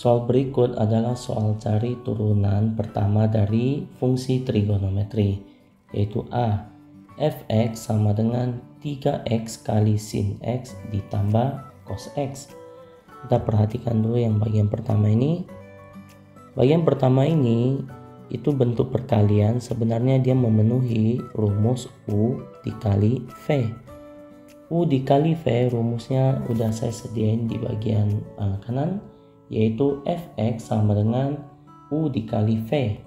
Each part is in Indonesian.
Soal berikut adalah soal cari turunan pertama dari fungsi trigonometri, yaitu A. Fx sama dengan 3x kali sin x ditambah cos x. Kita perhatikan dulu yang bagian pertama ini. Bagian pertama ini itu bentuk perkalian, sebenarnya dia memenuhi rumus U dikali V. U dikali V rumusnya udah saya sediain di bagian kanan, yaitu Fx sama dengan U dikali V.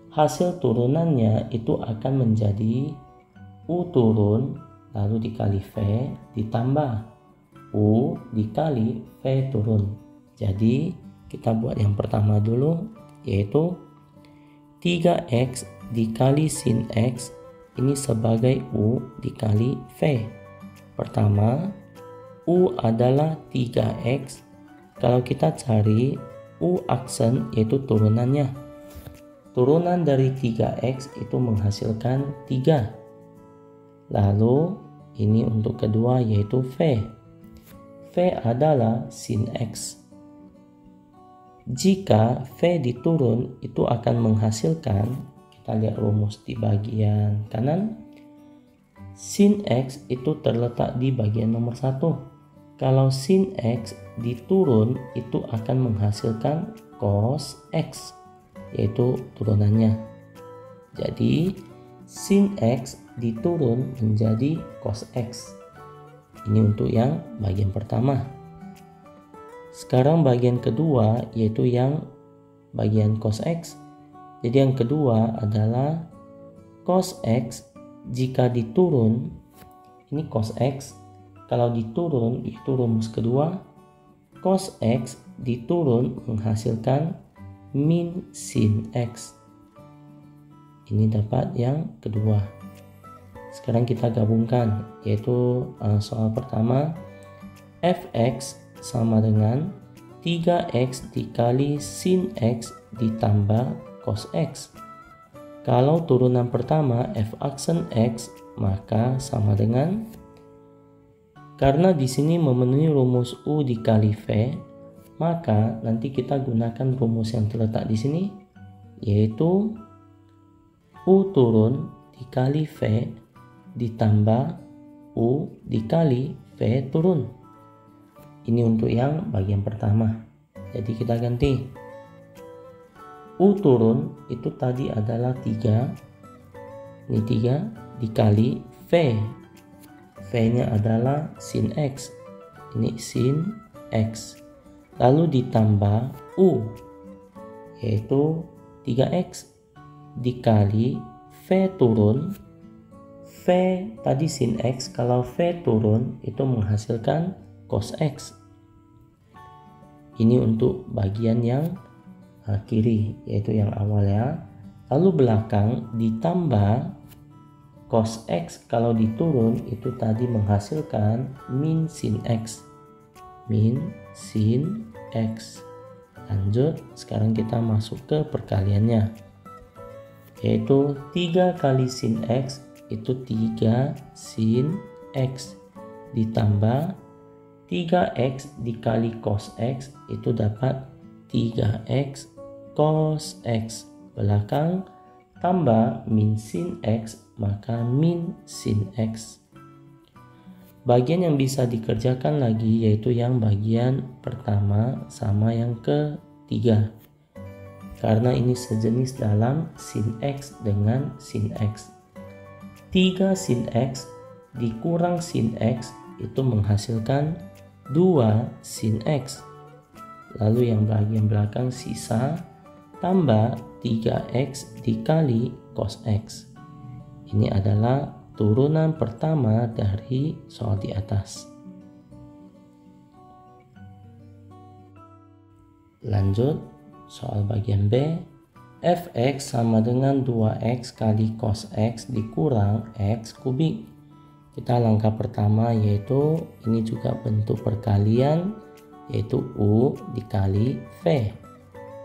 Hasil turunannya itu akan menjadi U turun lalu dikali V ditambah U dikali V turun. Jadi kita buat yang pertama dulu, yaitu 3x dikali sin x ini sebagai U dikali V. Pertama, U adalah 3x. Kalau kita cari U aksen, yaitu turunannya. Turunan dari 3x itu menghasilkan 3. Lalu ini untuk kedua yaitu V. V adalah sin x. Jika V diturun itu akan menghasilkan, kita lihat rumus di bagian kanan, sin x itu terletak di bagian nomor 1. Kalau sin x diturun itu akan menghasilkan cos x, yaitu turunannya. Jadi sin x diturun menjadi cos x. Ini untuk yang bagian pertama. Sekarang bagian kedua yaitu yang bagian cos x. Jadi yang kedua adalah cos x jika diturun, ini cos x. Kalau diturun itu rumus kedua, cos x diturun menghasilkan min sin x. Ini dapat yang kedua. Sekarang kita gabungkan, yaitu soal pertama, Fx sama dengan 3x dikali sin x ditambah cos x. Kalau turunan pertama f aksen x, maka sama dengan, karena di sini memenuhi rumus U dikali V, maka nanti kita gunakan rumus yang terletak di sini, yaitu U turun dikali V ditambah U dikali V turun. Ini untuk yang bagian pertama. Jadi kita ganti. U turun itu tadi adalah 3. Ini 3 dikali V. V-nya adalah sin X. Ini sin X. Lalu ditambah U, yaitu 3X dikali V turun. V tadi sin X, kalau V turun itu menghasilkan cos X. Ini untuk bagian yang kiri, yaitu yang awal ya. Lalu belakang ditambah cos x, kalau diturun itu tadi menghasilkan min sin x. Min sin x. Lanjut, sekarang kita masuk ke perkaliannya, yaitu 3 kali sin x itu 3 sin x ditambah 3x dikali cos x itu dapat 3x cos x. Belakang tambah min sin x, maka min sin x. Bagian yang bisa dikerjakan lagi yaitu yang bagian pertama sama yang ketiga, karena ini sejenis dalam sin x dengan sin x. 3 sin x dikurang sin x itu menghasilkan 2 sin x. Lalu yang bagian belakang sisa tambah 3x dikali cos x. Ini adalah turunan pertama dari soal di atas. Lanjut, soal bagian B. Fx sama dengan 2x kali cos x dikurang x kubik. Kita langkah pertama yaitu ini juga bentuk perkalian, yaitu U dikali V.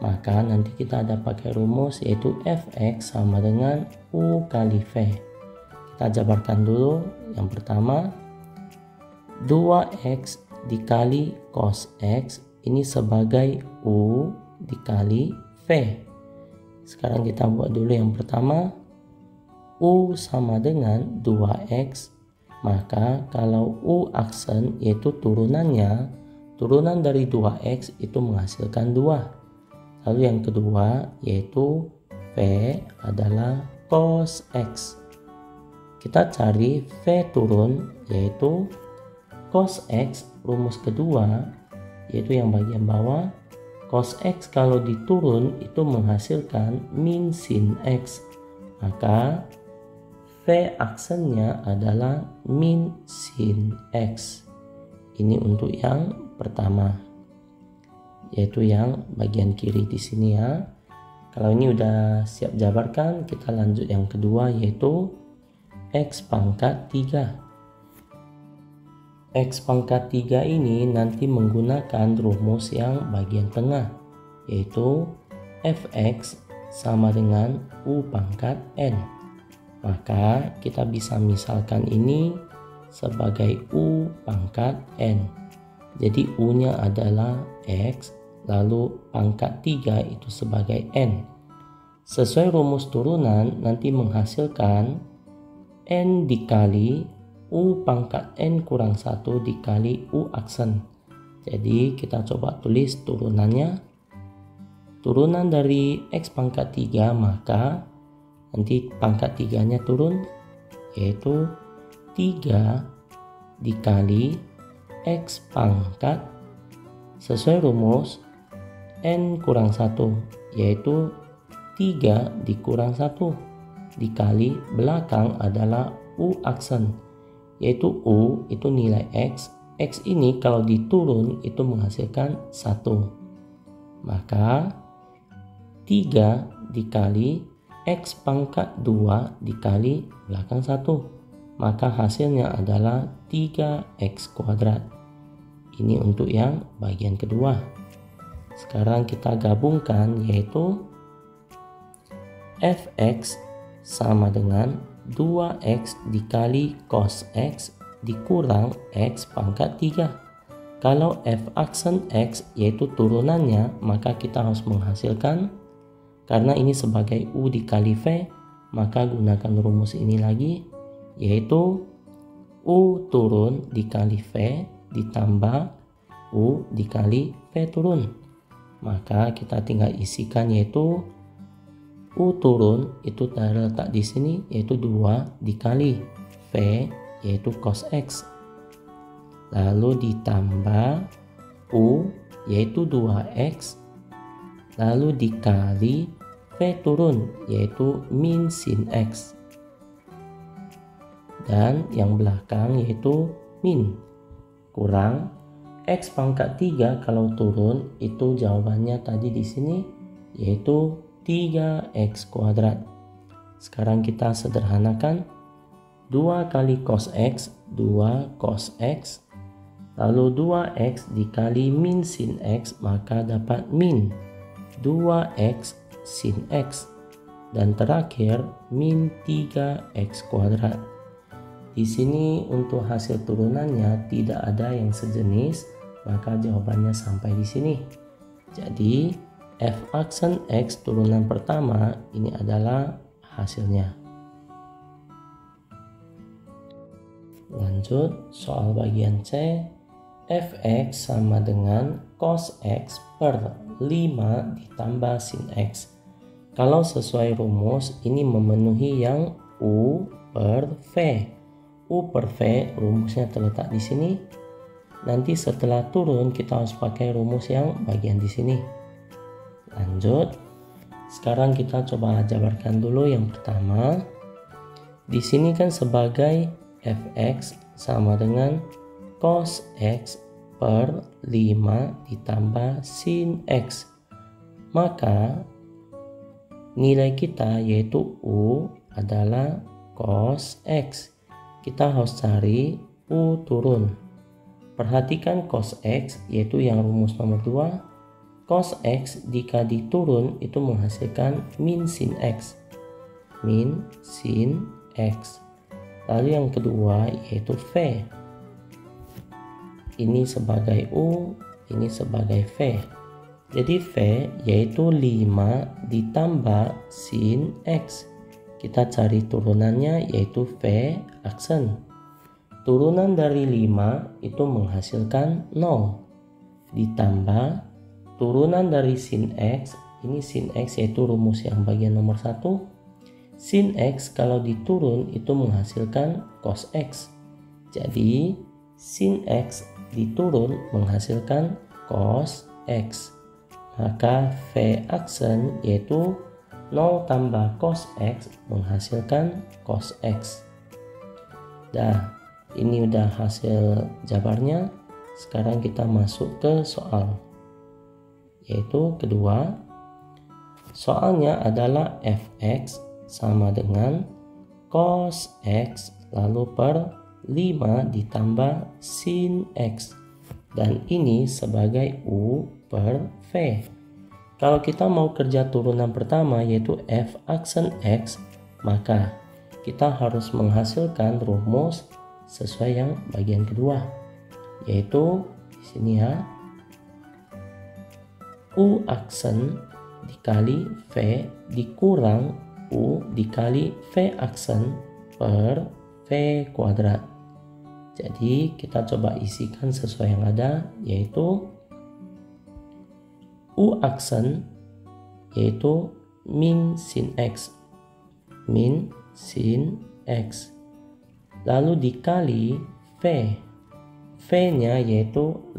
maka nanti kita ada pakai rumus yaitu fx sama dengan u kali v. Kita jabarkan dulu. Yang pertama, 2x dikali cos x ini sebagai u dikali v. Sekarang kita buat dulu yang pertama. U sama dengan 2x, maka kalau u aksen yaitu turunannya, turunan dari 2x itu menghasilkan 2. Lalu yang kedua yaitu V adalah cos X. Kita cari V turun yaitu cos X, rumus kedua yaitu yang bagian bawah. Cos X kalau diturun itu menghasilkan min sin X. Maka V aksennya adalah min sin X. Ini untuk yang pertama, yaitu yang bagian kiri di sini ya. Kalau ini udah siap jabarkan, kita lanjut yang kedua yaitu x pangkat 3. X pangkat 3 ini nanti menggunakan rumus yang bagian tengah, yaitu fx sama dengan u pangkat n. Maka kita bisa misalkan ini sebagai u pangkat n. Jadi u-nya adalah x, lalu pangkat 3 itu sebagai n. Sesuai rumus turunan nanti menghasilkan n dikali u pangkat n kurang 1 dikali u aksen. Jadi kita coba tulis turunannya. Turunan dari x pangkat 3, maka nanti pangkat 3-nya turun, yaitu 3 dikali x pangkat sesuai rumus n kurang 1, yaitu 3 dikurang 1 dikali belakang adalah u aksen, yaitu u itu nilai x. X ini kalau diturun itu menghasilkan 1. Maka 3 dikali x pangkat 2 dikali belakang 1. Maka hasilnya adalah 3x kuadrat. Ini untuk yang bagian kedua. Sekarang kita gabungkan yaitu fx sama dengan 2x dikali cos x dikurang x pangkat 3. Kalau f aksen x yaitu turunannya, maka kita harus menghasilkan, karena ini sebagai u dikali v, maka gunakan rumus ini lagi, yaitu u turun dikali v ditambah u dikali v turun. Maka kita tinggal isikan yaitu u turun itu terletak di sini yaitu 2 dikali v yaitu cos x. Lalu ditambah u yaitu 2x, lalu dikali v turun yaitu min sin x, dan yang belakang yaitu min kurang x pangkat 3 kalau turun itu jawabannya tadi di sini yaitu 3x kuadrat. Sekarang kita sederhanakan, 2 kali cos x 2 cos x, lalu 2x dikali min sin x, maka dapat min 2x sin x, dan terakhir min 3x kuadrat. Di sini untuk hasil turunannya tidak ada yang sejenis, maka jawabannya sampai di sini. Jadi f aksen x turunan pertama ini adalah hasilnya. Lanjut soal bagian C. Fx sama dengan cos x per 5 ditambah sin x. Kalau sesuai rumus ini memenuhi yang u per v. U per v rumusnya terletak di sini. Nanti setelah turun kita harus pakai rumus yang bagian di sini. Lanjut. Sekarang kita coba jabarkan dulu yang pertama. Di sini kan sebagai fx sama dengan cos x per 5 ditambah sin x. Maka nilai kita yaitu u adalah cos x. Kita harus cari u turun. Perhatikan cos x yaitu yang rumus nomor 2. cos X jika diturun itu menghasilkan min sin X. Min sin X. Lalu yang kedua yaitu V. Ini sebagai U, ini sebagai V. Jadi V yaitu 5 ditambah sin X. Kita cari turunannya yaitu V aksen. Turunan dari 5 itu menghasilkan 0. Ditambah turunan dari sin X. Ini sin X yaitu rumus yang bagian nomor 1. Sin X kalau diturun itu menghasilkan cos X. Jadi sin X diturun menghasilkan cos X. Maka V aksen yaitu 0 tambah cos X menghasilkan cos X. Dah, ini udah hasil jabarnya. Sekarang kita masuk ke soal. Yaitu kedua. Soalnya adalah Fx sama dengan cos X lalu per 5 ditambah sin X. Dan ini sebagai U per V. Kalau kita mau kerja turunan pertama yaitu F aksen X, maka kita harus menghasilkan rumus sesuai yang bagian kedua. Yaitu di sini ya. U aksen dikali V dikurang U dikali V aksen per V kuadrat. Jadi kita coba isikan sesuai yang ada, yaitu U aksen yaitu min sin X. Min sin X. Lalu dikali V. V-nya yaitu 5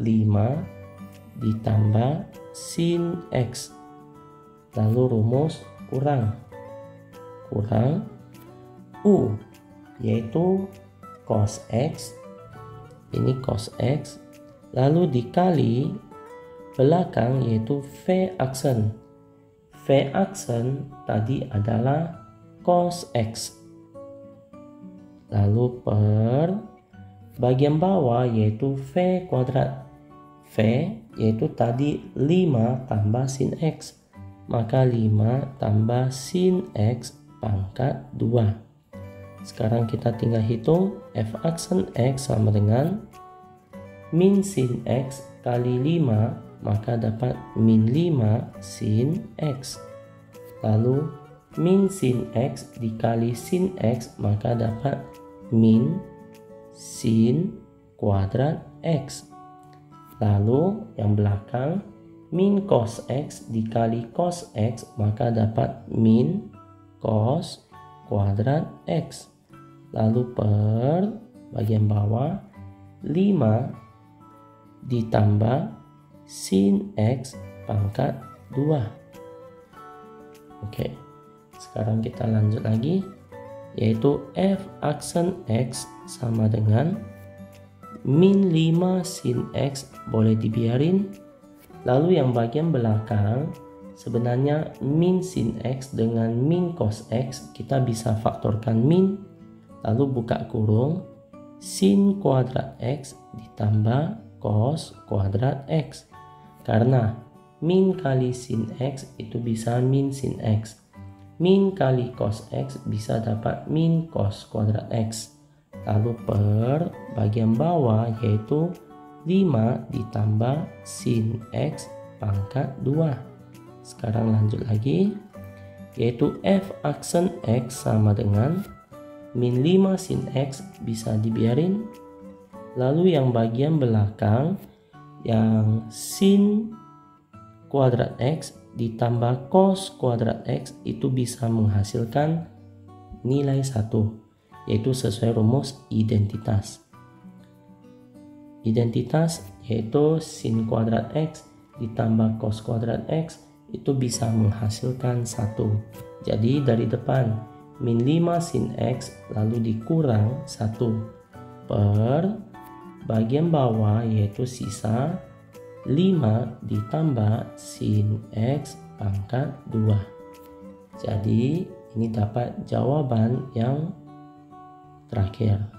ditambah sin X. Lalu rumus kurang U yaitu cos X. Ini cos X. Lalu dikali belakang yaitu V aksen. V aksen tadi adalah cos X. Lalu per bagian bawah yaitu V kuadrat. V yaitu tadi 5 tambah sin X. Maka 5 tambah sin X pangkat 2. Sekarang kita tinggal hitung F aksen X sama dengan min sin X kali 5, maka dapat min 5 sin X. Lalu min sin X dikali sin X, maka dapat min sin kuadrat X. Lalu yang belakang min cos X dikali cos X, maka dapat min cos kuadrat X. Lalu per bagian bawah 5 ditambah sin X pangkat 2. Oke, sekarang kita lanjut lagi, yaitu F aksen X sama dengan min 5 sin X boleh dibiarin. Lalu yang bagian belakang sebenarnya min sin X dengan min cos X kita bisa faktorkan min, lalu buka kurung sin kuadrat X ditambah cos kuadrat X. Karena min kali sin X itu bisa min sin X. Min kali cos X bisa dapat min cos kuadrat X. Lalu per bagian bawah yaitu 5 ditambah sin X pangkat 2. Sekarang lanjut lagi, yaitu F aksen X sama dengan min 5 sin X bisa dibiarin. Lalu yang bagian belakang yang sin kuadrat X ditambah cos kuadrat X itu bisa menghasilkan nilai 1, yaitu sesuai rumus identitas. Identitas yaitu sin kuadrat X ditambah cos kuadrat X itu bisa menghasilkan 1. Jadi dari depan min 5 sin X lalu dikurang 1 per bagian bawah yaitu sisa 5 ditambah sin X pangkat 2. Jadi ini dapat jawaban yang terakhir.